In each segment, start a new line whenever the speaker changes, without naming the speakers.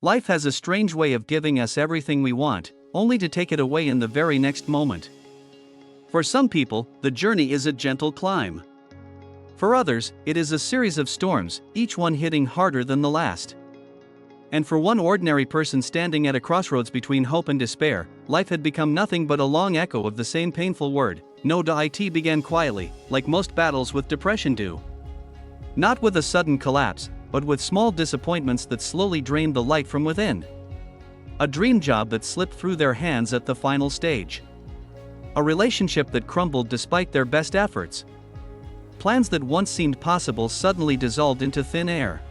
Life has a strange way of giving us everything we want, only to take it away in the very next moment. For some people, the journey is a gentle climb. For others, it is a series of storms, each one hitting harder than the last. And for one ordinary person standing at a crossroads between hope and despair, life had become nothing but a long echo of the same painful word. No. It began quietly, like most battles with depression do. Not with a sudden collapse, but with small disappointments that slowly drained the light from within. A dream job that slipped through their hands at the final stage. A relationship that crumbled despite their best efforts. Plans that once seemed possible suddenly dissolved into thin air.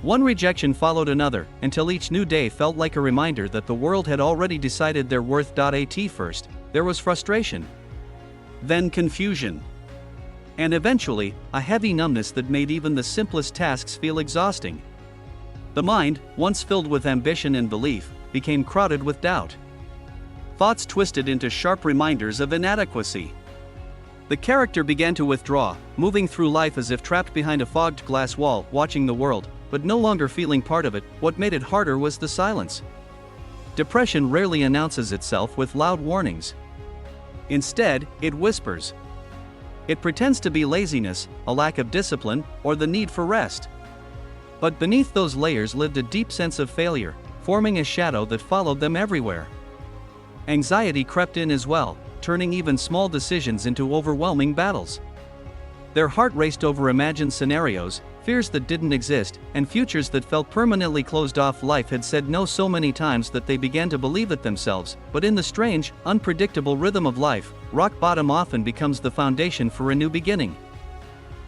One rejection followed another, until each new day felt like a reminder that the world had already decided their worth. At first, there was frustration. Then confusion. And eventually, a heavy numbness that made even the simplest tasks feel exhausting. The mind, once filled with ambition and belief, became crowded with doubt. Thoughts twisted into sharp reminders of inadequacy. The character began to withdraw, moving through life as if trapped behind a fogged glass wall, watching the world, but no longer feeling part of it. What made it harder was the silence. Depression rarely announces itself with loud warnings. Instead, it whispers. It pretends to be laziness, a lack of discipline, or the need for rest. But beneath those layers lived a deep sense of failure, forming a shadow that followed them everywhere. Anxiety crept in as well, turning even small decisions into overwhelming battles. Their heart raced over imagined scenarios, fears that didn't exist, and futures that felt permanently closed off. Life had said no so many times that they began to believe it themselves, but in the strange, unpredictable rhythm of life, rock bottom often becomes the foundation for a new beginning.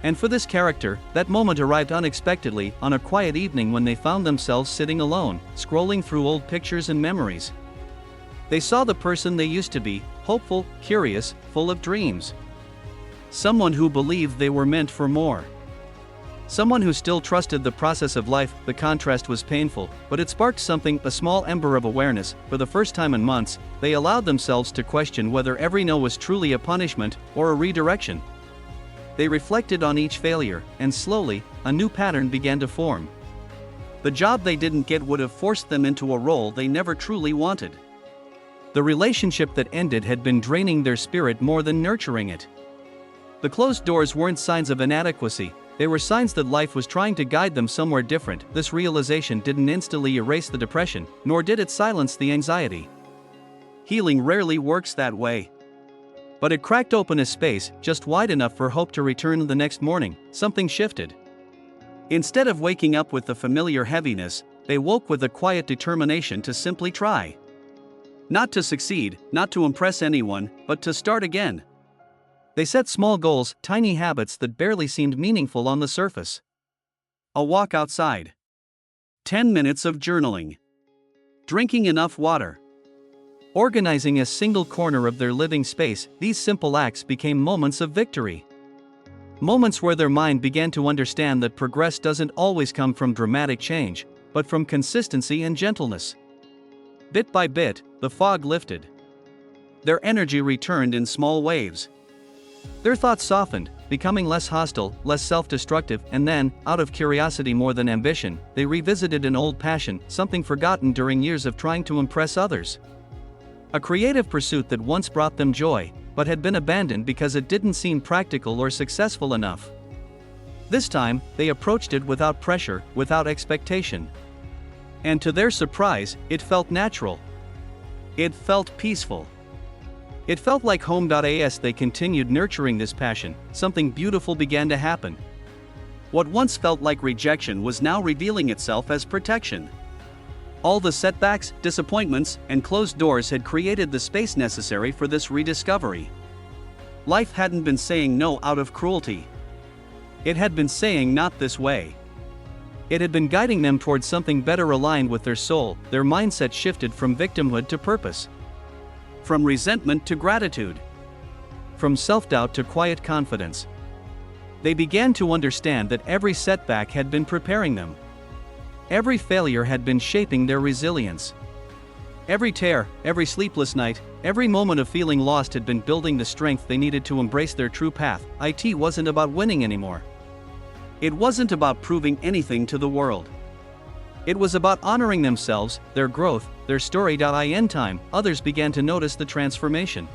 And for this character, that moment arrived unexpectedly, on a quiet evening when they found themselves sitting alone, scrolling through old pictures and memories. They saw the person they used to be, hopeful, curious, full of dreams. Someone who believed they were meant for more. Someone who still trusted the process of life. The contrast was painful, but it sparked something, a small ember of awareness. For the first time in months, they allowed themselves to question whether every no was truly a punishment or a redirection. They reflected on each failure, and slowly, a new pattern began to form. The job they didn't get would have forced them into a role they never truly wanted. The relationship that ended had been draining their spirit more than nurturing it. The closed doors weren't signs of inadequacy, they were signs that life was trying to guide them somewhere different. This realization didn't instantly erase the depression, nor did it silence the anxiety. Healing rarely works that way. But it cracked open a space, just wide enough for hope to return. The next morning, something shifted. Instead of waking up with the familiar heaviness, they woke with a quiet determination to simply try. Not to succeed, not to impress anyone, but to start again. They set small goals, tiny habits that barely seemed meaningful on the surface. A walk outside. 10 minutes of journaling. Drinking enough water. Organizing a single corner of their living space. These simple acts became moments of victory. Moments where their mind began to understand that progress doesn't always come from dramatic change, but from consistency and gentleness. Bit by bit, the fog lifted. Their energy returned in small waves. Their thoughts softened, becoming less hostile, less self-destructive, and then, out of curiosity more than ambition, they revisited an old passion, something forgotten during years of trying to impress others. A creative pursuit that once brought them joy, but had been abandoned because it didn't seem practical or successful enough. This time, they approached it without pressure, without expectation. And to their surprise, it felt natural. It felt peaceful. It felt like home. As they continued nurturing this passion, something beautiful began to happen. What once felt like rejection was now revealing itself as protection. All the setbacks, disappointments, and closed doors had created the space necessary for this rediscovery. Life hadn't been saying no out of cruelty. It had been saying not this way. It had been guiding them towards something better aligned with their soul. Their mindset shifted from victimhood to purpose. From resentment to gratitude. From self-doubt to quiet confidence. They began to understand that every setback had been preparing them. Every failure had been shaping their resilience. Every tear, every sleepless night, every moment of feeling lost had been building the strength they needed to embrace their true path. It wasn't about winning anymore. It wasn't about proving anything to the world. It was about honoring themselves, their growth, their story. In time, others began to notice the transformation.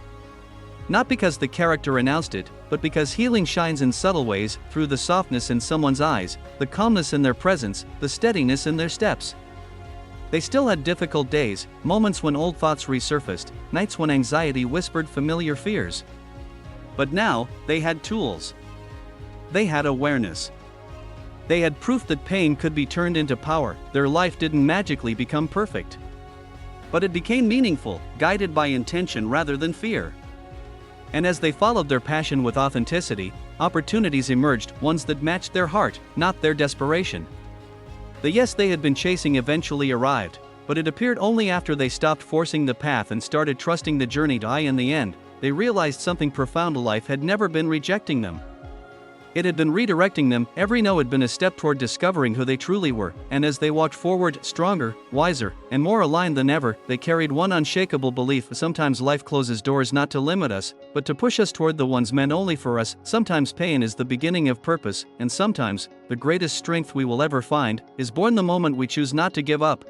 Not because the character announced it, but because healing shines in subtle ways, through the softness in someone's eyes, the calmness in their presence, the steadiness in their steps. They still had difficult days, moments when old thoughts resurfaced, nights when anxiety whispered familiar fears. But now, they had tools. They had awareness. They had proof that pain could be turned into power. Their life didn't magically become perfect. But it became meaningful, guided by intention rather than fear. And as they followed their passion with authenticity, opportunities emerged, ones that matched their heart, not their desperation. The yes they had been chasing eventually arrived, but it appeared only after they stopped forcing the path and started trusting the journey. In the end, they realized something profound: life had never been rejecting them. It had been redirecting them. Every no had been a step toward discovering who they truly were, and as they walked forward, stronger, wiser, and more aligned than ever, they carried one unshakable belief: sometimes life closes doors not to limit us, but to push us toward the ones meant only for us. Sometimes pain is the beginning of purpose, and sometimes, the greatest strength we will ever find, is born the moment we choose not to give up.